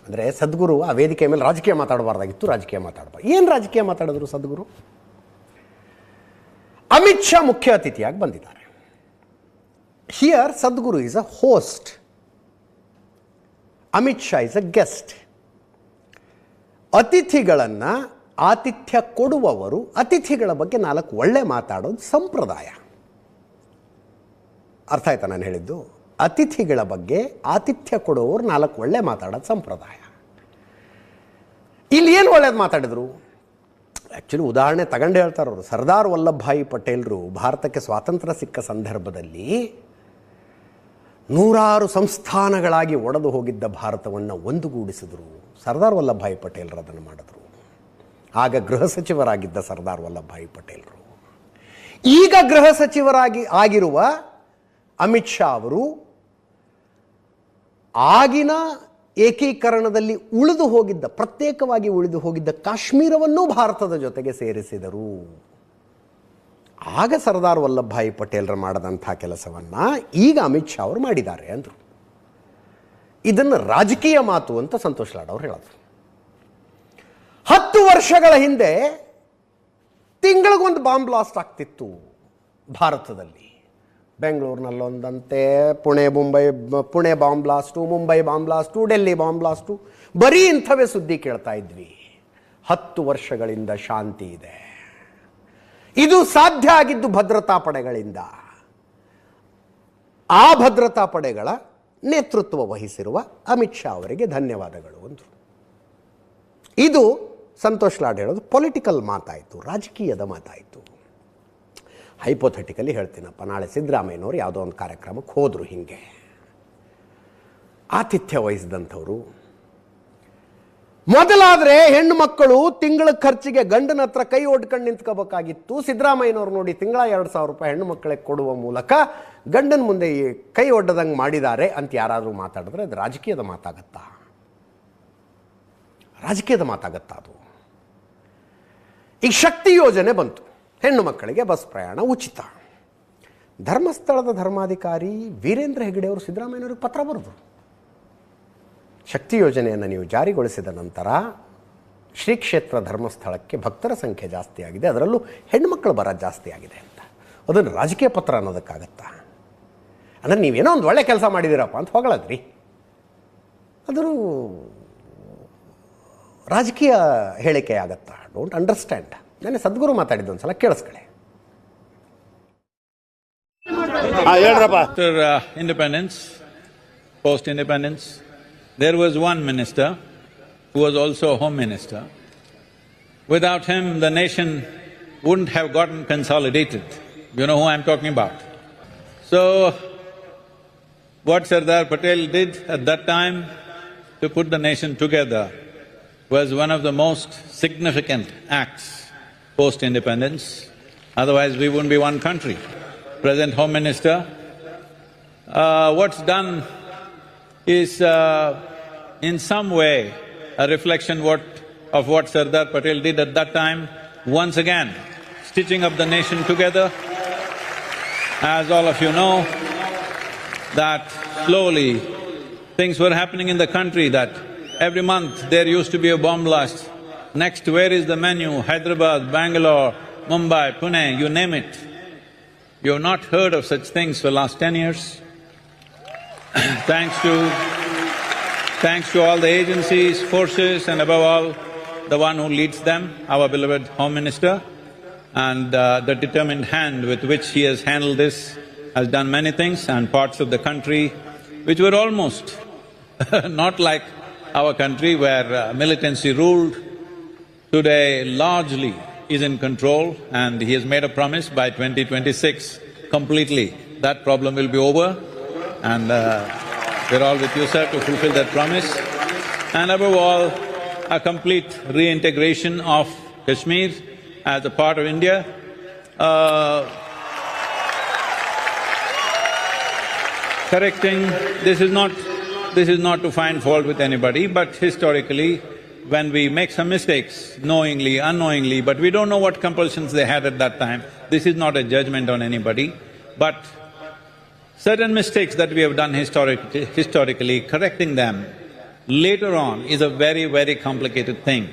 ಅಂದರೆ ಸದ್ಗುರು ಆ ವೇದಿಕೆ ಮೇಲೆ ರಾಜಕೀಯ ಮಾತಾಡಬಾರ್ದಾಗಿತ್ತು, ರಾಜಕೀಯ ಮಾತಾಡಬಾರ್ದು. ಏನು ರಾಜಕೀಯ ಮಾತಾಡಿದ್ರು ಸದ್ಗುರು? ಅಮಿತ್ ಶಾ ಮುಖ್ಯ ಅತಿಥಿಯಾಗಿ ಬಂದಿದ್ದಾರೆ. Here Sadhguru is a host, Amit Shah is a guest. ಅತಿಥಿಗಳನ್ನು ಆತಿಥ್ಯ ಕೊಡುವವರು ಅತಿಥಿಗಳ ಬಗ್ಗೆ 4 ಒಳ್ಳೆ ಮಾತಾಡೋದು ಸಂಪ್ರದಾಯ. ಅರ್ಥ ಆಯ್ತಾ ನಾನು ಹೇಳಿದ್ದು? ಅತಿಥಿಗಳ ಬಗ್ಗೆ ಆತಿಥ್ಯ ಕೊಡುವವರು 4 ಒಳ್ಳೆ ಮಾತಾಡೋದು ಸಂಪ್ರದಾಯ. ಇಲ್ಲಿ ಏನು ಒಳ್ಳೇದು ಮಾತಾಡಿದ್ರು? ಆ್ಯಕ್ಚುಲಿ ಉದಾಹರಣೆ ತಗೊಂಡು ಹೇಳ್ತಾರೆ ಅವರು. ಸರ್ದಾರ್ ವಲ್ಲಭಭಾಯಿ ಪಟೇಲರು ಭಾರತಕ್ಕೆ ಸ್ವಾತಂತ್ರ್ಯ ಸಿಕ್ಕ ಸಂದರ್ಭದಲ್ಲಿ 100 ಸಂಸ್ಥಾನಗಳಾಗಿ ಒಡೆದು ಹೋಗಿದ್ದ ಭಾರತವನ್ನು ಒಂದುಗೂಡಿಸಿದ್ರು. ಸರ್ದಾರ್ ವಲ್ಲಭಭಾಯಿ ಪಟೇಲರು ಅದನ್ನು ಮಾಡಿದ್ರು. ಆಗ ಗೃಹ ಸಚಿವರಾಗಿದ್ದ ಸರ್ದಾರ್ ವಲ್ಲಭಭಾಯಿ ಪಟೇಲರು. ಈಗ ಗೃಹ ಸಚಿವರಾಗಿ ಆಗಿರುವ ಅಮಿತ್ ಶಾ ಅವರು ಆಗಿನ ಏಕೀಕರಣದಲ್ಲಿ ಉಳಿದು ಹೋಗಿದ್ದ, ಪ್ರತ್ಯೇಕವಾಗಿ ಉಳಿದು ಹೋಗಿದ್ದ ಕಾಶ್ಮೀರವನ್ನೂ ಭಾರತದ ಜೊತೆಗೆ ಸೇರಿಸಿದರು. ಆಗ ಸರ್ದಾರ್ ವಲ್ಲಭಭಾಯಿ ಪಟೇಲರು ಮಾಡದಂಥ ಕೆಲಸವನ್ನು ಈಗ ಅಮಿತ್ ಶಾ ಅವರು ಮಾಡಿದ್ದಾರೆ ಅಂದರು. ಇದನ್ನು ರಾಜಕೀಯ ಮಾತು ಅಂತ ಸಂತೋಷ್ ಲಾಡ್ ಅವರು ಹೇಳಿದ್ರು. 10 ವರ್ಷಗಳ ಹಿಂದೆ ತಿಂಗಳಿಗೊಂದು ಬಾಂಬ್ ಬ್ಲಾಸ್ಟ್ ಆಗ್ತಿತ್ತು ಭಾರತದಲ್ಲಿ. ಬೆಂಗಳೂರಿನಲ್ಲೊಂದಂತೆ, Pune bomb blast, Mumbai bomb blast, Delhi bomb blast, ಬರೀ ಇಂಥವೇ ಸುದ್ದಿ ಕೇಳ್ತಾ ಇದ್ವಿ. 10 ವರ್ಷಗಳಿಂದ ಶಾಂತಿ ಇದೆ. ಇದು ಸಾಧ್ಯ ಆಗಿದ್ದು ಭದ್ರತಾ ಪಡೆಗಳಿಂದ. ಆ ಭದ್ರತಾ ಪಡೆಗಳ ನೇತೃತ್ವ ವಹಿಸಿರುವ ಅಮಿತ್ ಶಾ ಅವರಿಗೆ ಧನ್ಯವಾದಗಳು ಅಂದರು. ಇದು ಸಂತೋಷ್ ಲಾಡ್ ಹೇಳೋದು ಪೊಲಿಟಿಕಲ್ ಮಾತಾಯಿತು, ರಾಜಕೀಯದ ಮಾತಾಯಿತು. ಹೈಪೋಥೆಟಿಕಲಿ ಹೇಳ್ತೀನಪ್ಪ, ನಾಳೆ ಸಿದ್ದರಾಮಯ್ಯನವರು ಯಾವುದೋ ಒಂದು ಕಾರ್ಯಕ್ರಮಕ್ಕೆ ಹೋದರು, ಹೀಗೆ ಆತಿಥ್ಯ ವಹಿಸಿದಂಥವ್ರು. ಮೊದಲಾದರೆ ಹೆಣ್ಣು ಮಕ್ಕಳು ತಿಂಗಳ ಖರ್ಚಿಗೆ ಗಂಡನ ಹತ್ರ ಕೈ ಒಡ್ಕೊಂಡು ನಿಂತ್ಕೋಬೇಕಾಗಿತ್ತು. ಸಿದ್ದರಾಮಯ್ಯನವ್ರು ನೋಡಿ ತಿಂಗಳ 2,000 ರೂಪಾಯಿ ಹೆಣ್ಣು ಮಕ್ಕಳಿಗೆ ಕೊಡುವ ಮೂಲಕ ಗಂಡನ ಮುಂದೆ ಕೈ ಒಡ್ಡದಂಗೆ ಮಾಡಿದ್ದಾರೆ ಅಂತ ಯಾರಾದರೂ ಮಾತಾಡಿದ್ರೆ ಅದು ರಾಜಕೀಯದ ಮಾತಾಗತ್ತಾ? ರಾಜಕೀಯದ ಮಾತಾಗತ್ತಾ ಅದು? ಈಗ ಶಕ್ತಿ ಯೋಜನೆ ಬಂತು, ಹೆಣ್ಣು ಮಕ್ಕಳಿಗೆ ಬಸ್ ಪ್ರಯಾಣ ಉಚಿತ. ಧರ್ಮಸ್ಥಳದ ಧರ್ಮಾಧಿಕಾರಿ ವೀರೇಂದ್ರ ಹೆಗಡೆ ಅವರು ಸಿದ್ದರಾಮಯ್ಯನವ್ರಿಗೆ ಪತ್ರ ಬರೆದರು. ಶಕ್ತಿ ಯೋಜನೆಯನ್ನು ನೀವು ಜಾರಿಗೊಳಿಸಿದ ನಂತರ ಶ್ರೀ ಕ್ಷೇತ್ರ ಧರ್ಮಸ್ಥಳಕ್ಕೆ ಭಕ್ತರ ಸಂಖ್ಯೆ ಜಾಸ್ತಿ ಆಗಿದೆ, ಅದರಲ್ಲೂ ಹೆಣ್ಣುಮಕ್ಕಳು ಬರೋದು ಜಾಸ್ತಿ ಆಗಿದೆ ಅಂತ. ಅದನ್ನು ರಾಜಕೀಯ ಪತ್ರ ಅನ್ನೋದಕ್ಕಾಗತ್ತಾ? ಅಂದರೆ ನೀವೇನೋ ಒಂದು ಒಳ್ಳೆ ಕೆಲಸ ಮಾಡಿದ್ದೀರಪ್ಪ ಅಂತ ಹೊಗಳದ್ರಿ, ಅದರೂ ರಾಜಕೀಯ ಹೇಳಿಕೆ ಆಗತ್ತಾ? Don't understand. ನಾನೇ ಸದ್ಗುರು ಮಾತಾಡಿದ್ದು ಒಂದ್ಸಲ ಕೇಳಿಸ್ಕೊಳ್ಳಿ. After independence, post-independence, there was one minister who was also a home minister. Without him, the nation wouldn't have gotten consolidated. You know who I'm talking about. So, what Sardar Patel did at that time to put the nation together was one of the most significant acts post-independence. Otherwise, we wouldn't be one country. Present Home Minister, what's done is in some way a reflection of what Sardar Patel did at that time, once again stitching up the nation together. As all of you know, that slowly things were happening in the country, that every month there used to be a bomb blast. Next, where is the menu? Hyderabad, Bangalore, Mumbai, Pune, you name it. You have not heard of such things for the last 10 years. Thanks to all the agencies, forces, and above all, the one who leads them, our beloved Home Minister, and the determined hand with which he has handled this, has done many things, and parts of the country which were almost not like our country where militancy ruled, today largely is in control, and he has made a promise by 2026 completely that problem will be over, and we're all with you, sir, to fulfill that promise. And above all, a complete reintegration of Kashmir as a part of India. Correcting, this is not to find fault with anybody, but historically, when we make some mistakes, knowingly, unknowingly, but we don't know what compulsions they had at that time, this is not a judgment on anybody, but certain mistakes that we have done historically, correcting them later on is a very, very complicated thing.